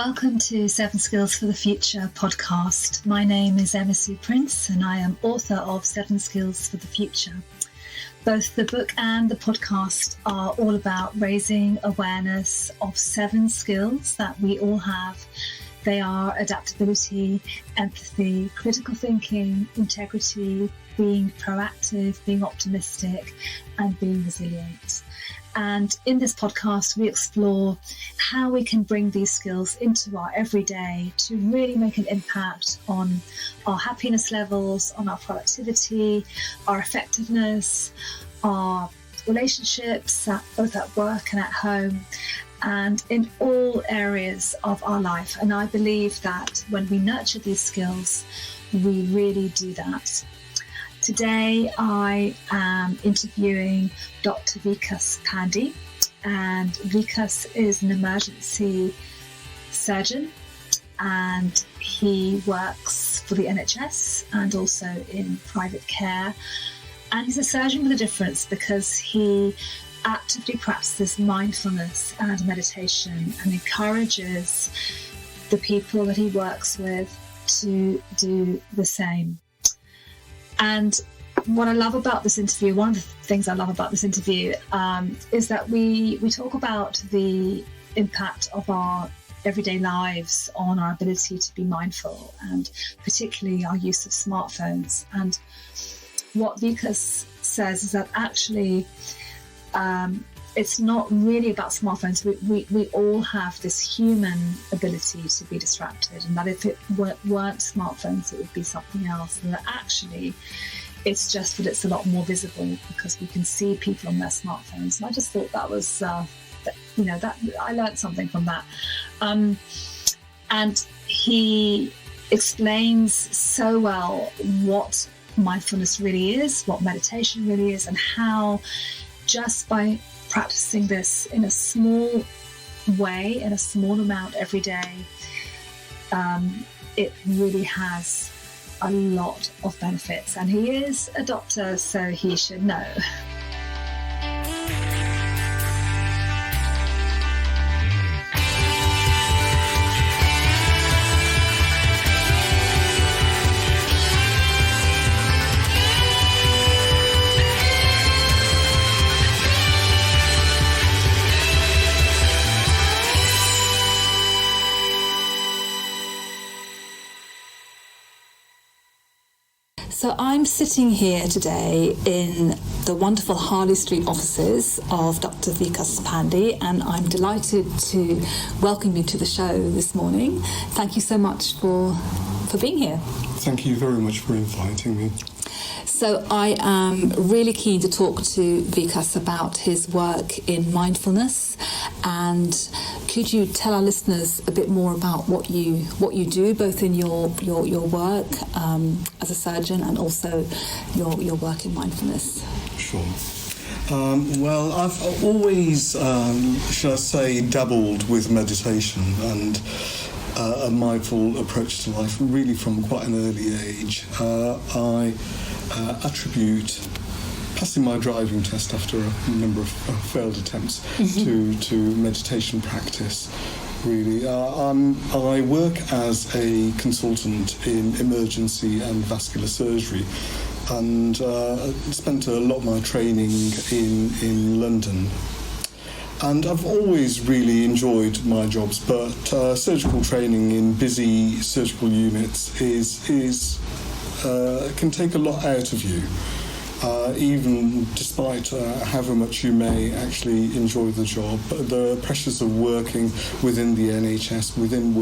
Welcome to 7 Skills for the Future podcast. My name is Emma Sue Prince and I am author of 7 Skills for the Future. Both the book and the podcast are all about raising awareness of 7 skills that we all have. They are adaptability, empathy, critical thinking, integrity, being proactive, being optimistic, and being resilient. And in this podcast, we explore how we can bring these skills into our everyday to really make an impact on our happiness levels, on our productivity, our effectiveness, our relationships, both at work and at home, and in all areas of our life. And I believe that when we nurture these skills, we really do that. Today, I am interviewing Dr Vikas Pandey, and Vikas is an emergency surgeon, and he works for the NHS and also in private care. And he's a surgeon with a difference because he actively practices mindfulness and meditation and encourages the people that he works with to do the same. And what I love about this interview, one of the things I love about this interview is that we talk about the impact of our everyday lives on our ability to be mindful, and particularly our use of smartphones. And what Vikas says is that actually it's not really about smartphones. We all have this human ability to be distracted, and that if it weren't smartphones, it would be something else. And that actually, it's just that it's a lot more visible because we can see people on their smartphones. And I just thought that was, that I learned something from that. And he explains so well what mindfulness really is, what meditation really is, and how just by practicing this in a small way, in a small amount every day, it really has a lot of benefits. And he is a doctor, so he should know. So I'm sitting here today in the wonderful Harley Street offices of Dr Vikas Pandey, and I'm delighted to welcome you to the show this morning. Thank you so much for being here. Thank you very much for inviting me. So I am really keen to talk to Vikas about his work in mindfulness, and could you tell our listeners a bit more about what you do, both in your work as a surgeon and also your work in mindfulness? Sure. Well, I've always, shall I say, dabbled with meditation and a mindful approach to life, really from quite an early age. I attribute passing my driving test after a number of failed attempts to meditation practice, really. I work as a consultant in emergency and vascular surgery, and spent a lot of my training in London. And I've always really enjoyed my jobs, but surgical training in busy surgical units can take a lot out of you, even despite however much you may actually enjoy the job. The pressures of working within the NHS, within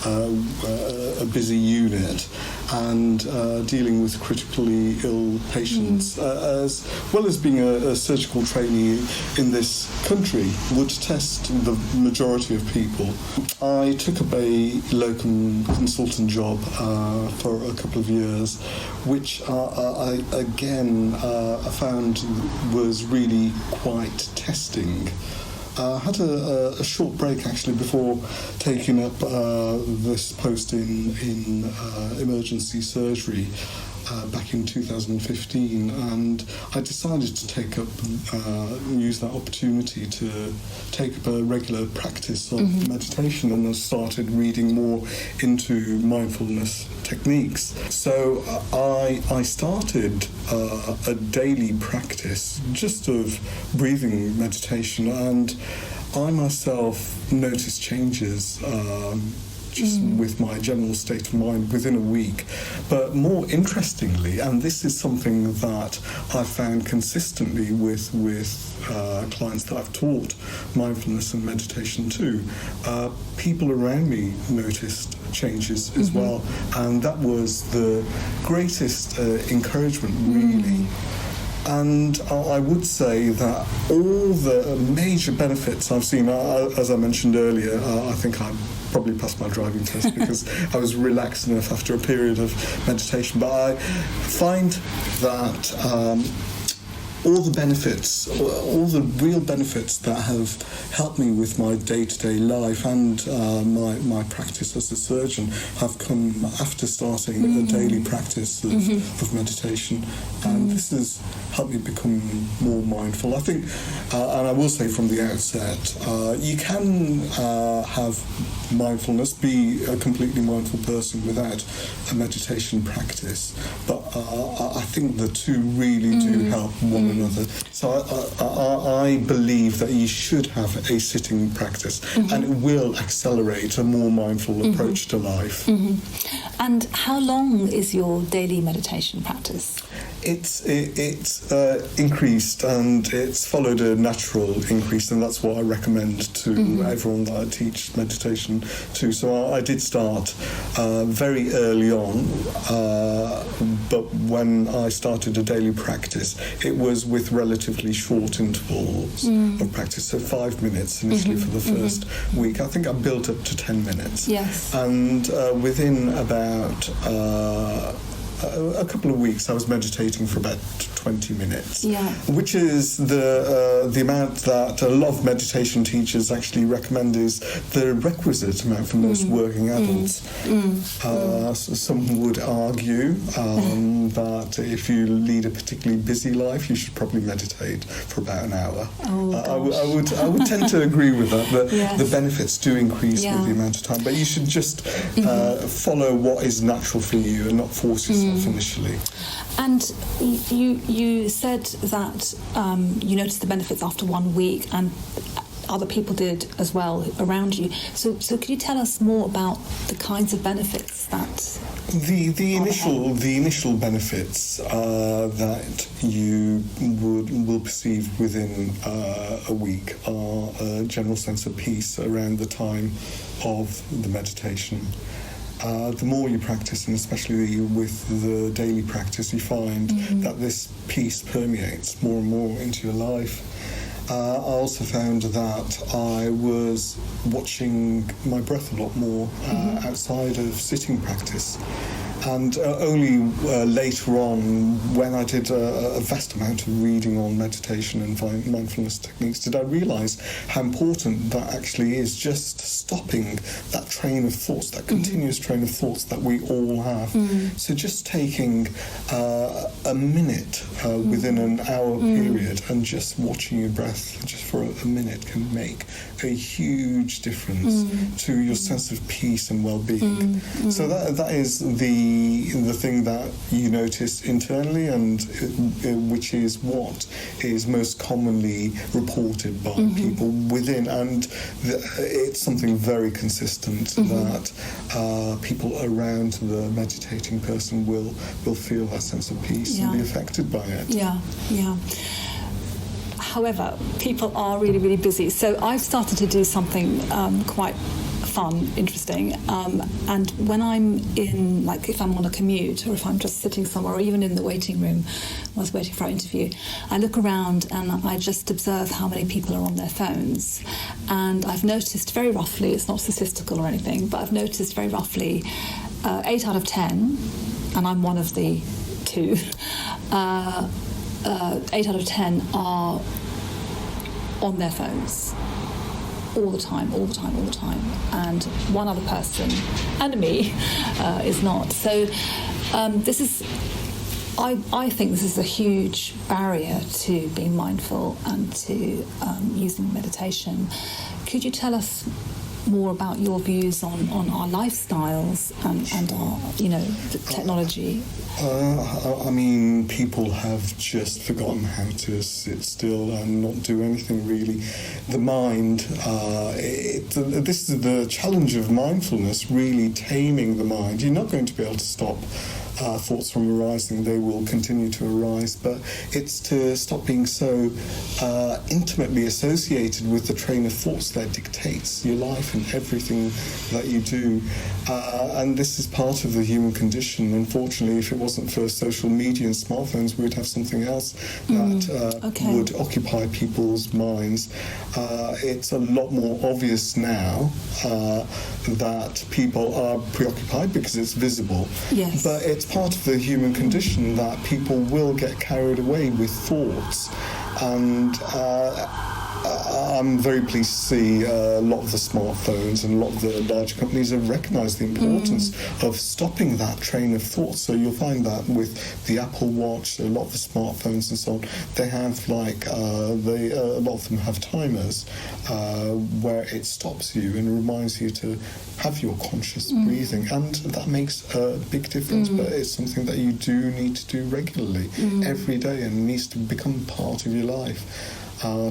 a busy unit, and dealing with critically ill patients, as well as being a surgical trainee in this country, would test the majority of people. I took up a locum consultant job for a couple of years, which I found was really quite testing. I had a short break actually before taking up this post in emergency surgery, back in 2015, and I decided to use that opportunity to take up a regular practice of meditation, and I started reading more into mindfulness techniques. So I started a daily practice just of breathing meditation, and I myself noticed changes just with my general state of mind within a week. But more interestingly, and this is something that I've found consistently with clients that I've taught mindfulness and meditation to, people around me noticed changes as well, and that was the greatest encouragement, really. And I would say that all the major benefits I've seen, as I mentioned earlier, I think I probably passed my driving test because I was relaxed enough after a period of meditation. But I find that all the benefits, all the real benefits that have helped me with my day-to-day life and my practice as a surgeon have come after starting a daily practice of meditation, and this has helped me become more mindful. I think, and I will say from the outset, you can have mindfulness, be a completely mindful person without a meditation practice, but I think the two really do help one another. So I believe that you should have a sitting practice, and it will accelerate a more mindful approach to life. And how long is your daily meditation practice? It's increased, and it's followed a natural increase, and that's what I recommend to everyone that I teach meditation to. So I did start very early on, but when I started a daily practice, it was with relatively short intervals of practice, so 5 minutes initially for the first week. I think I built up to 10 minutes. Yes. And within about a couple of weeks, I was meditating for about 20 minutes, which is the amount that a lot of meditation teachers actually recommend is the requisite amount for most working adults. So some would argue that if you lead a particularly busy life, you should probably meditate for about an hour. I would tend to agree with that, but the benefits do increase with the amount of time. But you should just follow what is natural for you and not force yourself initially. And you said that you noticed the benefits after 1 week, and other people did as well around you. So could you tell us more about the kinds of benefits that the initial benefits that you will perceive within a week are a general sense of peace around the time of the meditation. The more you practice, and especially with the daily practice, you find that this peace permeates more and more into your life. I also found that I was watching my breath a lot more outside of sitting practice. And only later on, when I did a vast amount of reading on meditation and mindfulness techniques, did I realise how important that actually is, just stopping that train of thoughts, that continuous train of thoughts that we all have. So just taking a minute within an hour period and just watching your breath just for a minute can make a huge difference to your sense of peace and well-being. So that is the thing that you notice internally, and which is what is most commonly reported by people within, and it's something very consistent that people around the meditating person will feel that sense of peace and be affected by it. However, people are really, really busy. So I've started to do something quite fun, interesting, and when I'm in, like if I'm on a commute or if I'm just sitting somewhere or even in the waiting room when I was waiting for our interview, I look around and I just observe how many people are on their phones. And I've noticed very roughly, it's not statistical or anything, but I've noticed very roughly 8 out of 10, and I'm one of the 2, 8 out of 10 are on their phones all the time, and one other person, and me, is not. So this is I think this is a huge barrier to being mindful and to using meditation. Could you tell us more about your views on our lifestyles and our, the technology? I mean, people have just forgotten how to sit still and not do anything really. The mind, this is the challenge of mindfulness, really taming the mind. You're not going to be able to stop thoughts from arising. They will continue to arise, but it's to stop being so intimately associated with the train of thoughts that dictates your life and everything that you do. And this is part of the human condition. Unfortunately, if it wasn't for social media and smartphones, we would have something else that would occupy people's minds. It's a lot more obvious now that people are preoccupied because it's visible. Yes. But it's part of the human condition that people will get carried away with thoughts. And I'm very pleased to see a lot of the smartphones and a lot of the large companies have recognised the importance of stopping that train of thought. So you'll find that with the Apple Watch, a lot of the smartphones and so on, they have a lot of them have timers where it stops you and reminds you to have your conscious breathing, and that makes a big difference. But it's something that you do need to do regularly, every day, and needs to become part of your life.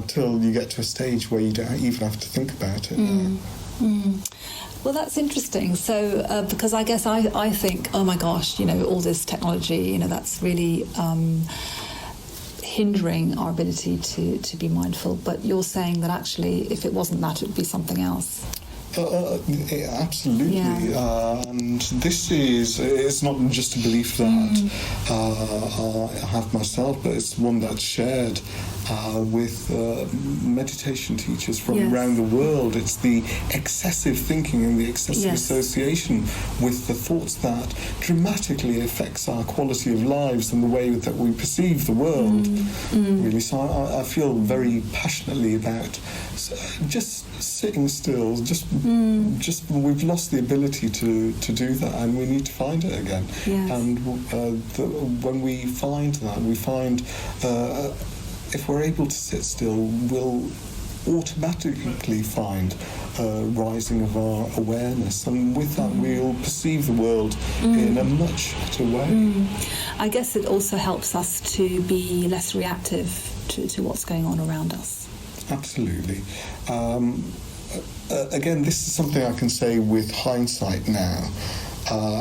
Till you get to a stage where you don't even have to think about it. Well, that's interesting. So, because I guess I think, oh my gosh, all this technology, that's really hindering our ability to be mindful. But you're saying that actually, if it wasn't that, it would be something else. Absolutely. And this it's not just a belief that I have myself, but it's one that's shared with meditation teachers from around the world. It's the excessive thinking and the excessive association with the thoughts that dramatically affects our quality of lives and the way that we perceive the world. Really, so I feel very passionately about just sitting still. Just we've lost the ability to do that, and we need to find it again. And when we find that, we find if we're able to sit still, we'll automatically find rising of our awareness, and with that we'll perceive the world in a much better way. I guess it also helps us to be less reactive to what's going on around us. Absolutely. Again, this is something I can say with hindsight now,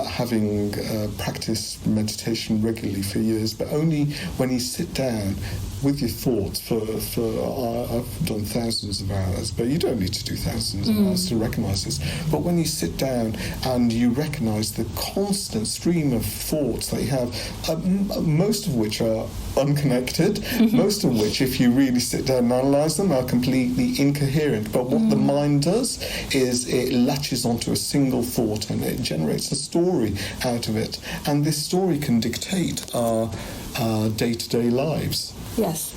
having practiced meditation regularly for years, but only when you sit down with your thoughts I've done thousands of hours, but you don't need to do thousands of hours to recognise this. But when you sit down and you recognise the constant stream of thoughts that you have, most of which are unconnected, most of which, if you really sit down and analyse them, are completely incoherent. But what the mind does is it latches onto a single thought and it generates a story out of it. And this story can dictate our day-to-day lives. Yes,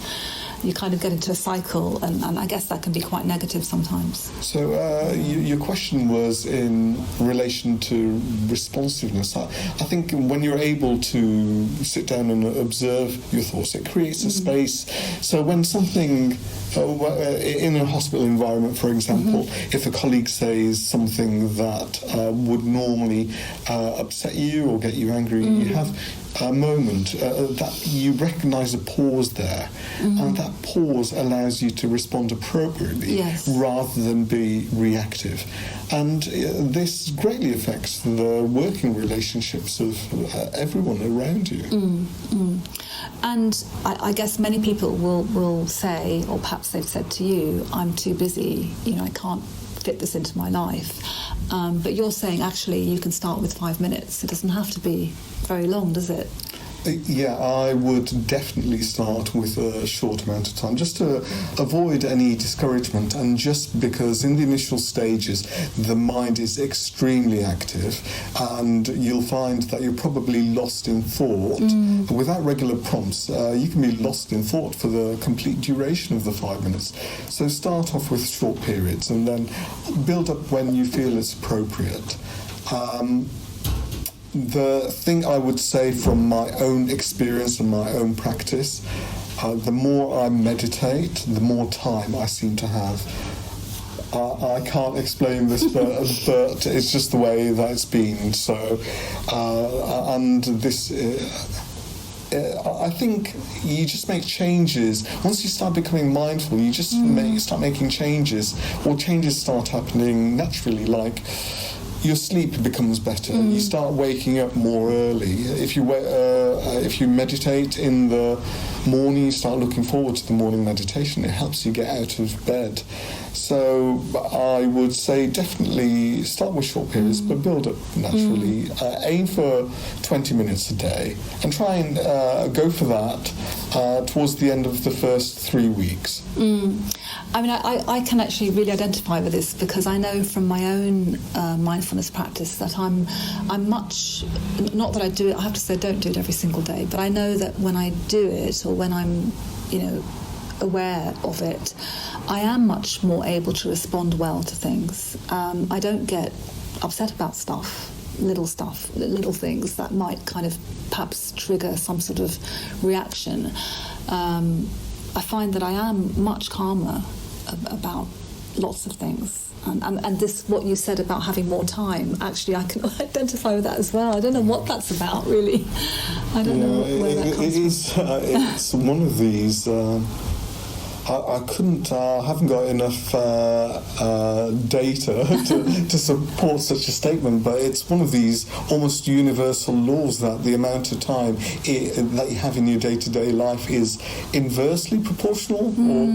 you kind of get into a cycle, and I guess that can be quite negative sometimes. So your question was in relation to responsiveness. I think when you're able to sit down and observe your thoughts, it creates a space. So when something, in a hospital environment, for example, if a colleague says something that would normally upset you or get you angry, you have a moment that you recognise a pause there, and that pause allows you to respond appropriately rather than be reactive. And this greatly affects the working relationships of everyone around you. And I guess many people will say, or perhaps they've said to you, I'm too busy, I can't fit this into my life. But you're saying actually you can start with 5 minutes. It doesn't have to be very long, does it? Yeah, I would definitely start with a short amount of time, just to avoid any discouragement, and just because in the initial stages the mind is extremely active and you'll find that you're probably lost in thought. Without regular prompts, you can be lost in thought for the complete duration of the 5 minutes. So start off with short periods and then build up when you feel it's appropriate. The thing I would say from my own experience and my own practice, the more I meditate, the more time I seem to have. I can't explain this, but it's just the way that it's been. So, and this, I think you just make changes. Once you start becoming mindful, you just start making changes, or changes start happening naturally, like your sleep becomes better. You start waking up more early. If you meditate in the morning, you start looking forward to the morning meditation. It helps you get out of bed. So I would say definitely start with short periods, but build up naturally. Aim for 20 minutes a day, and try and go for that towards the end of the first 3 weeks. I mean, I can actually really identify with this, because I know from my own mindfulness practice that I'm much, not that I do it, I have to say I don't do it every single day, but I know that when I do it, or when I'm, aware of it, I am much more able to respond well to things. I don't get upset about little things that might kind of perhaps trigger some sort of reaction. I find that I am much calmer about lots of things. And this, what you said about having more time, actually I can identify with that as well. I don't know what that's about, really. I don't know where that comes from. It's one of these... I haven't got enough data to support such a statement, but it's one of these almost universal laws that the amount of time that you have in your day-to-day life is inversely proportional, or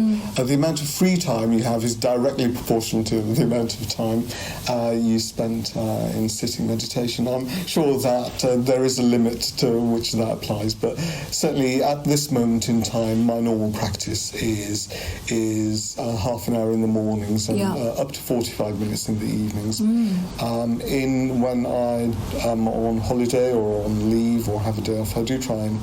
the amount of free time you have is directly proportional to the amount of time you spent in sitting meditation. I'm sure that there is a limit to which that applies, but certainly at this moment in time, my normal practice is half an hour in the mornings and up to 45 minutes in the evenings. When I am on holiday or on leave or have a day off, I do try and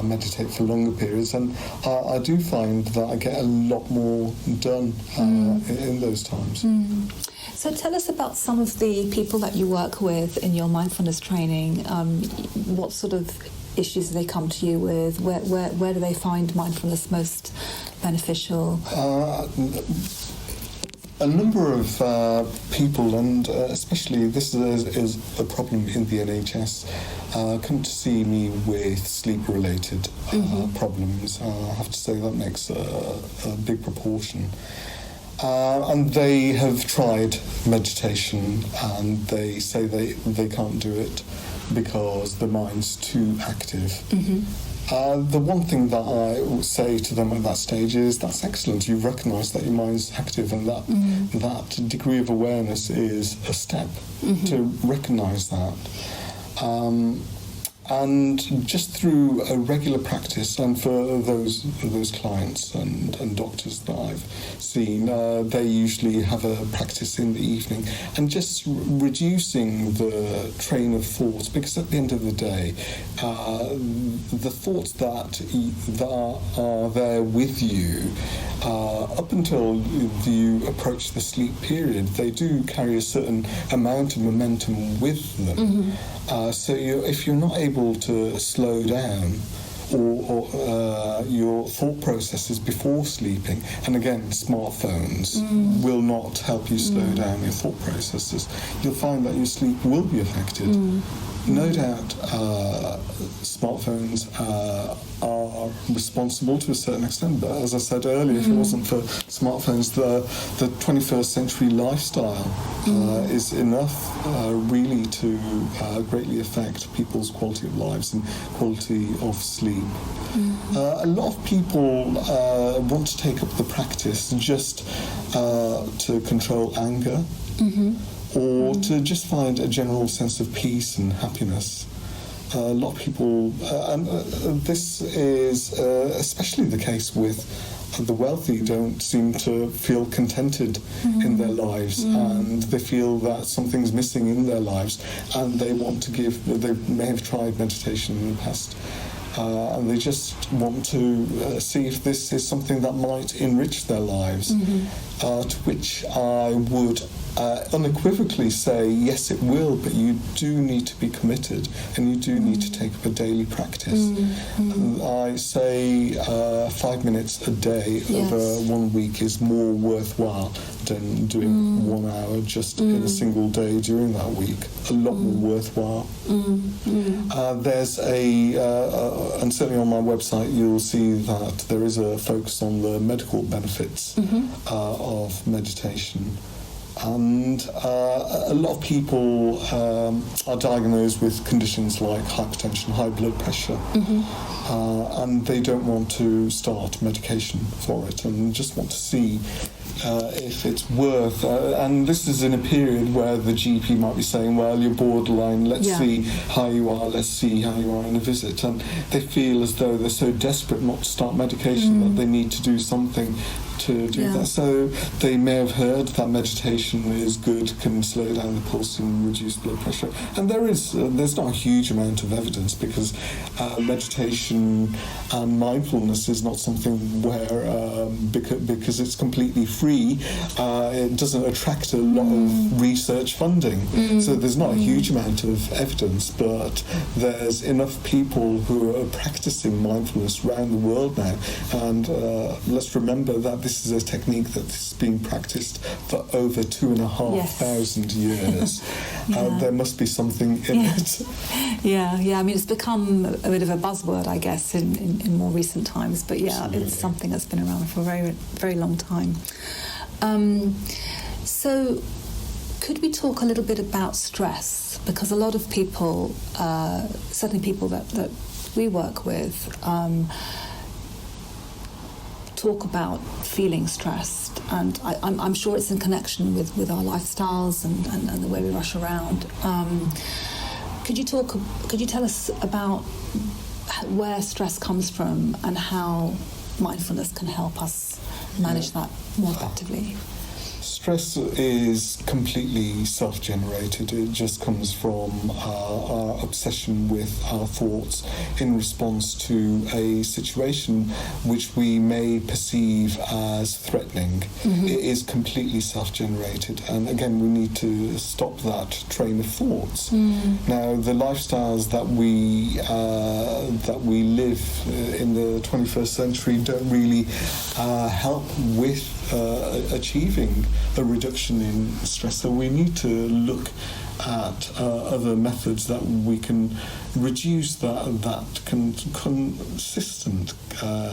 meditate for longer periods, and I do find that I get a lot more done in those times. So tell us about some of the people that you work with in your mindfulness training. What sort of issues do they come to you with? Where do they find mindfulness most beneficial? A number of people, and especially this is a problem in the NHS, come to see me with sleep-related problems. I have to say that makes a big proportion. And they have tried meditation, and they say they can't do it because the mind's too active. The one thing that I would say to them at that stage is, that's excellent, you've recognised that your mind's active, and that degree of awareness is a step to recognise that. And just through a regular practice, and for those clients and doctors that I've seen, they usually have a practice in the evening, and just reducing the train of thoughts, because at the end of the day, the thoughts that are there with you up until you approach the sleep period, they do carry a certain amount of momentum with them. So if you're not able to slow down or your thought processes before sleeping, and again, smartphones will not help you slow down your thought processes, you'll find that your sleep will be affected. No doubt smartphones are responsible to a certain extent, but as I said earlier, if it wasn't for smartphones, the 21st century lifestyle is enough really to greatly affect people's quality of lives and quality of sleep. A lot of people want to take up the practice just to control anger, or to just find a general sense of peace and happiness. A lot of people, and this is especially the case with the wealthy, don't seem to feel contented in their lives, and they feel that something's missing in their lives, and they want to they may have tried meditation in the past, and they just want to see if this is something that might enrich their lives, to which I would unequivocally say, yes, it will, but you do need to be committed and you do need to take up a daily practice. I say 5 minutes a day over 1 week is more worthwhile than doing 1 hour just in a single day during that week. A lot more worthwhile. There's and certainly on my website you'll see that there is a focus on the medical benefits of meditation. And a lot of people are diagnosed with conditions like hypertension, high blood pressure, and they don't want to start medication for it and just want to see if it's worth, and this is in a period where the GP might be saying, well, you're borderline, let's see how you are in a visit, and they feel as though they're so desperate not to start medication that they need to do something to do that. So they may have heard that meditation is good, can slow down the pulse and reduce blood pressure, and there's not a huge amount of evidence, because meditation and mindfulness is not something where because it's completely free, it doesn't attract a lot of research funding, so there's not a huge amount of evidence, but there's enough people who are practicing mindfulness around the world now, and let's remember that this is a technique that's been practiced for over 2,500 years. There must be something in it. I mean, it's become a bit of a buzzword, I guess, in more recent times, but Absolutely. It's something that's been around for a very, very long time. So could we talk a little bit about stress? Because a lot of people, certainly people that we work with, talk about feeling stressed, and I'm sure it's in connection with our lifestyles and the way we rush around. Could you tell us about where stress comes from and how mindfulness can help us manage that more effectively? Stress is completely self-generated. It just comes from our obsession with our thoughts in response to a situation which we may perceive as threatening. It is completely self-generated, and again we need to stop that train of thoughts. Now, the lifestyles that we live in the 21st century don't really help with achieving a reduction in stress, so we need to look at other methods that we can reduce that consistent,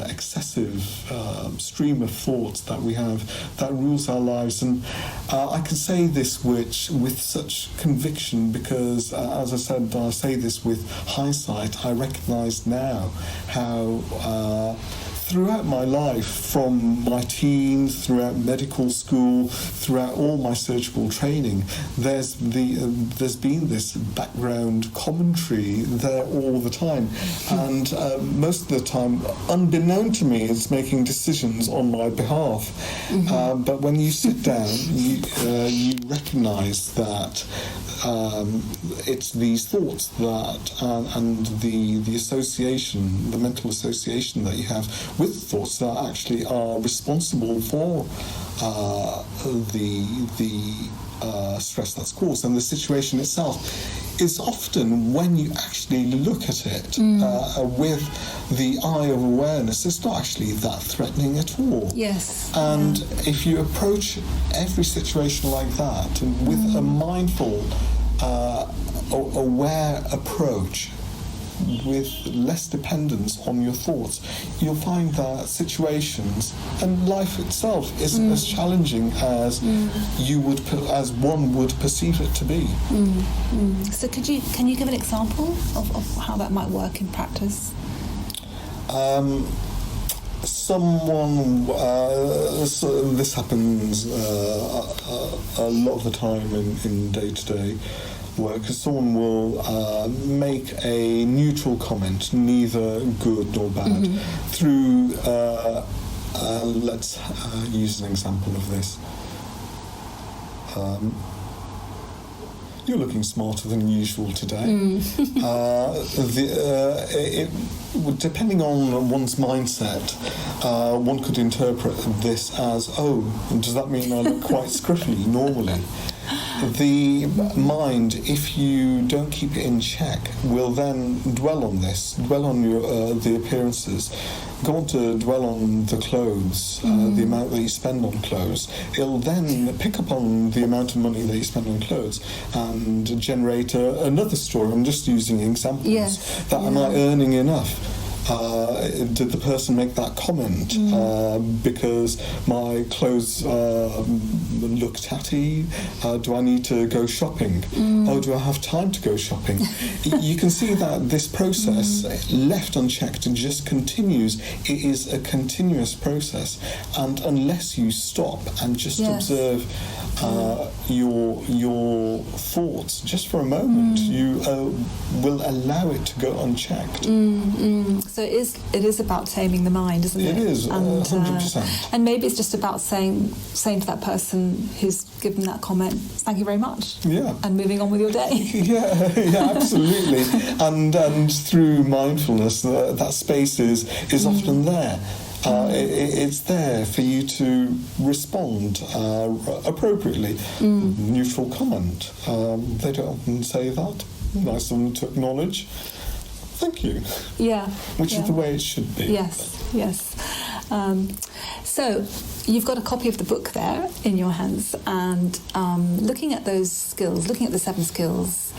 excessive stream of thoughts that we have that rules our lives. And I can say this with such conviction because, as I said, I say this with hindsight. I recognise now how throughout my life, from my teens, throughout medical school, throughout all my surgical training, there's been this background commentary there all the time, and most of the time, unbeknown to me, it's making decisions on my behalf. But when you sit down, you recognise that it's these thoughts that and the association, the mental association that you have with thoughts that actually are responsible for the stress that's caused, and the situation itself is often, when you actually look at it with the eye of awareness, it's not actually that threatening at all. Yes. And if you approach every situation like that and with a mindful, aware approach, with less dependence on your thoughts, you'll find that situations and life itself isn't as challenging as as one would perceive it to be. So can you give an example of how that might work in practice? This happens a lot of the time in day-to-day work. Someone will make a neutral comment, neither good nor bad, through, let's use an example of this. You're looking smarter than usual today. Depending on one's mindset, one could interpret this as, oh, does that mean I look quite scruffy normally? The mind, if you don't keep it in check, will then dwell on your the appearances, go on to dwell on the clothes, the amount that you spend on clothes. It'll then pick up on the amount of money that you spend on clothes and generate another story. I'm just using examples. Am I earning enough? Did the person make that comment because my clothes look tatty? Do I need to go shopping? Or do I have time to go shopping? You can see that this process, left unchecked, just continues. It is a continuous process, and unless you stop and just observe your thoughts just for a moment, you will allow it to go unchecked. So it is about taming the mind, isn't it? It is, 100%. And maybe it's just about saying to that person who's given that comment, thank you very much. Yeah. And moving on with your day. yeah, absolutely. and through mindfulness, that space is often there. It's there for you to respond appropriately. Neutral comment. They don't often say that. Nice of them to acknowledge. Thank you. Yeah. Which is the way it should be. Yes. So you've got a copy of the book there in your hands, and looking at those skills, looking at the 7 skills,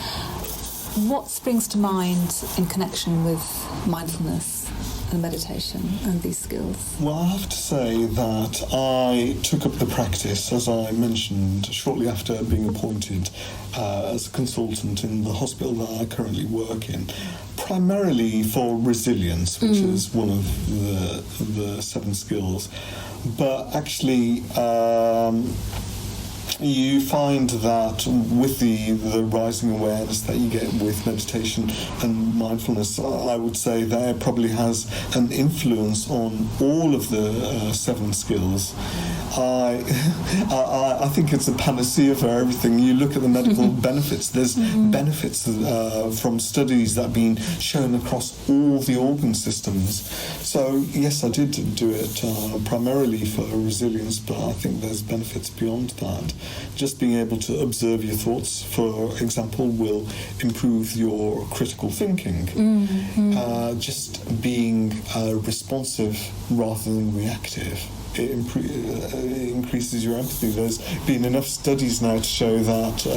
what springs to mind in connection with mindfulness and meditation and these skills? Well, I have to say that I took up the practice, as I mentioned, shortly after being appointed as a consultant in the hospital that I currently work in, primarily for resilience, which is one of the 7 skills. But actually, you find that with the rising awareness that you get with meditation and mindfulness, I would say that it probably has an influence on all of the 7 skills. I think it's a panacea for everything. You look at the medical benefits. There's benefits from studies that have been shown across all the organ systems. So yes, I did do it primarily for resilience, but I think there's benefits beyond that. Just being able to observe your thoughts, for example, will improve your critical thinking. Just being responsive rather than reactive. It increases your empathy. There's been enough studies now to show that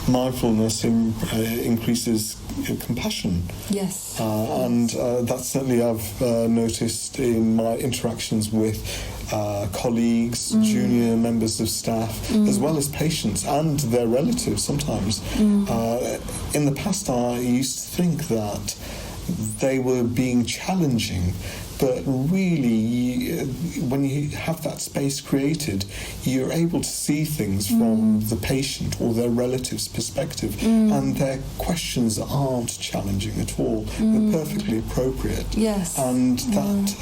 mindfulness increases compassion. Yes. And that's certainly I've noticed in my interactions with colleagues, junior members of staff, as well as patients and their relatives sometimes. In the past, I used to think that they were being challenging, but really, when you have that space created, you're able to see things from the patient or their relative's perspective, and their questions aren't challenging at all. They're perfectly appropriate. Yes. And that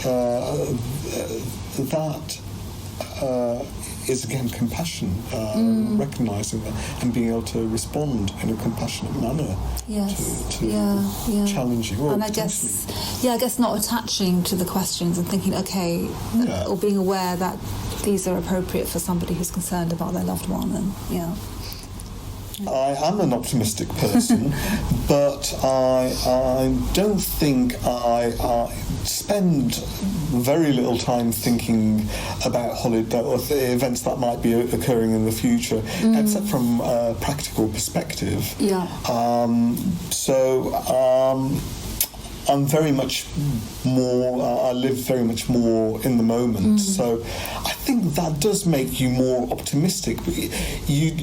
is again compassion, recognising that and being able to respond in a compassionate manner to challenging. And I guess not attaching to the questions and thinking, or being aware that these are appropriate for somebody who's concerned about their loved one, and I am an optimistic person, but I don't think I spend very little time thinking about holiday or events that might be occurring in the future, except from a practical perspective. I'm very much more, I live very much more in the moment. So I think that does make you more optimistic. You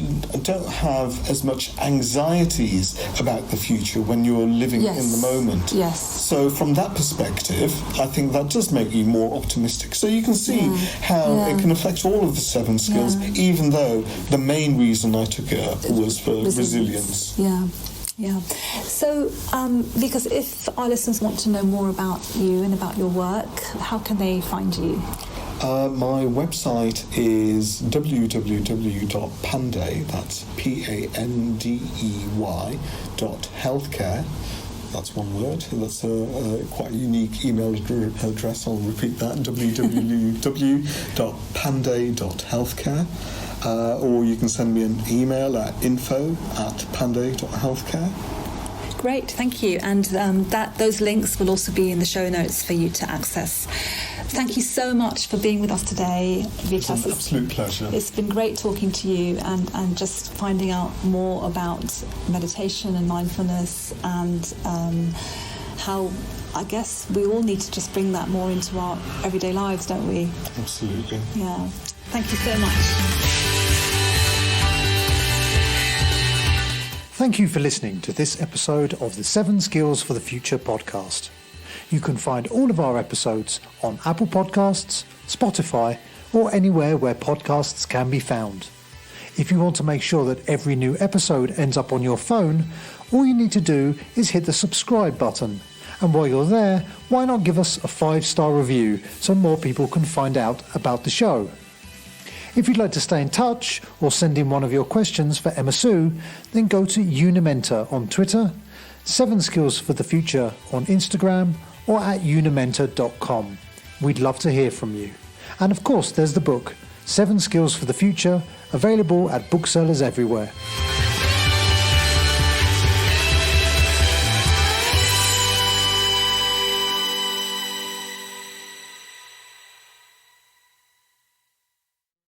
don't have as much anxieties about the future when you're living in the moment. Yes. So from that perspective, I think that does make you more optimistic. So you can see how it can affect all of the 7 skills, even though the main reason I took it up was for resilience. Yeah. So, because if our listeners want to know more about you and about your work, how can they find you? My website is www.pandey, that's PANDEY.healthcare. That's one word. That's a quite unique email address. I'll repeat that, www.pandey.healthcare. or you can send me an email at info@pandey.healthcare. Great, thank you. And those links will also be in the show notes for you to access. Thank you so much for being with us today, Vikas. It's an absolute pleasure. It's been great talking to you and just finding out more about meditation and mindfulness and how I guess we all need to just bring that more into our everyday lives, don't we? Absolutely. Yeah. Thank you so much. Thank you for listening to this episode of the 7 Skills for the Future podcast. You can find all of our episodes on Apple Podcasts, Spotify, or anywhere where podcasts can be found. If you want to make sure that every new episode ends up on your phone, all you need to do is hit the subscribe button. And while you're there, why not give us a 5-star review so more people can find out about the show? If you'd like to stay in touch or send in one of your questions for Emma Sue, then go to Unimentor on Twitter, 7 Skills for the Future on Instagram, or at unimentor.com. We'd love to hear from you. And of course, there's the book, 7 Skills for the Future, available at booksellers everywhere.